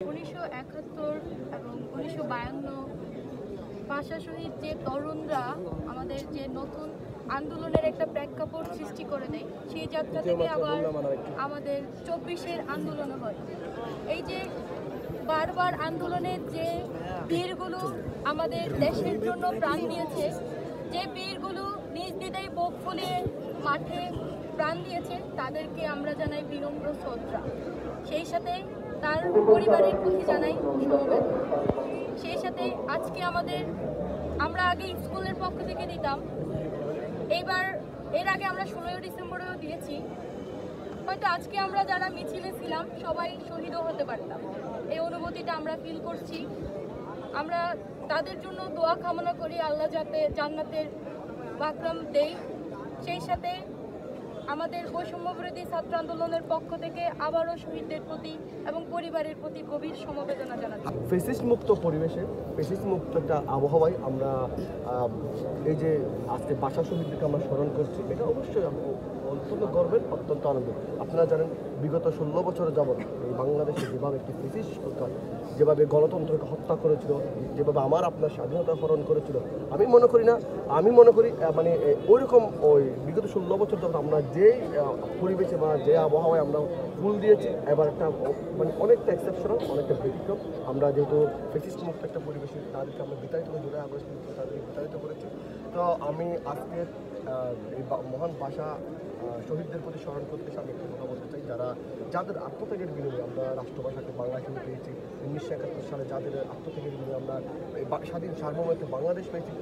1971 এবং 1952 ভাষা শহীদ যে তরুণরা আমাদের যে নতুন আন্দোলনের একটা প্রেক্ষাপট সৃষ্টি করে দেয়, সেই যাত্রা থেকে আবার আমাদের 24-এর আন্দোলন হয়। এই যে বারবার আন্দোলনের যে বীরগুলো আমাদের দেশের জন্য প্রাণ দিয়েছে, যে বীরগুলো নিজ দ্বিধায় বুক ফুলিয়ে মাঠে প্রাণ দিয়েছে, তাদেরকে আমরা জানাই বিনম্র শ্রদ্ধা। সেই সাথে তার পরিবারের প্রতি জানাই সমবেদনা। সেই সাথে আজকে আমরা আগে স্কুলের পক্ষ থেকে দিতাম, এর আগে আমরা 16 ডিসেম্বরেও দিয়েছি। হয়তো আজকে আমরা যারা মিছিলে ছিলাম সবাই শহীদও হতে পারতাম। এই অনুভূতিটা আমরা ফিল করছি। আমরা তাদের জন্য দোয়া কামনা করি, আল্লাহ যাতে জান্নাতের মাকরাম দেয়। সেই সাথে আমাদের বৈষম্যবিরোধী ছাত্র আন্দোলনের পক্ষ থেকে আবারও শহীদদের প্রতি এবং পরিবারের প্রতি গভীর সমবেদনা জানাচ্ছি। ফেসিস্ট মুক্ত পরিবেশে, ফেসিস্ট মুক্ত একটা আবহাওয়ায় আমরা এই যে আজকে ভাষা শহীদদেরকে আমরা স্মরণ করছি, এটা অবশ্যই অত্যন্ত গর্বের, অত্যন্ত আনন্দ। আপনারা জানেন বিগত 16 বছর যাবৎ এই বাংলাদেশে যেভাবে একটি ফেসিস্ট সরকার যেভাবে গণতন্ত্রকে হত্যা করেছিল, যেভাবে আপনার স্বাধীনতা হরণ করেছিল, আমি মনে করি মানে ওইরকম ওই বিগত 16 বছর যাবৎ আমরা যেই পরিবেশে বা যে আবহাওয়ায় আমরা ফুল দিয়েছি, এবার একটা মানে অনেকটা এক্সেপশনাল, অনেকটা ব্যতিক্রম। আমরা যেহেতু ফেসিস্ট মুক্ত একটা পরিবেশে তাদেরকে আমরা বিতাড়িত করে জুলাই আগস্ট তাদেরকে বিতাড়িত করেছি। তো আমি আজকে এই মহান ভাষা শহীদদের প্রতি স্মরণ করতে আমি একটু কথা বলতে চাই, যাদের আত্মত্যাগের বিনিময়ে আমরা রাষ্ট্রভাষাকে বাংলা হিসেবে পেয়েছি। 1971 সালে যাদের আত্মত্যাগের বিনিময়ে আমরা স্বাধীন সার্বভৌমত্ব বাংলাদেশ পেয়েছি।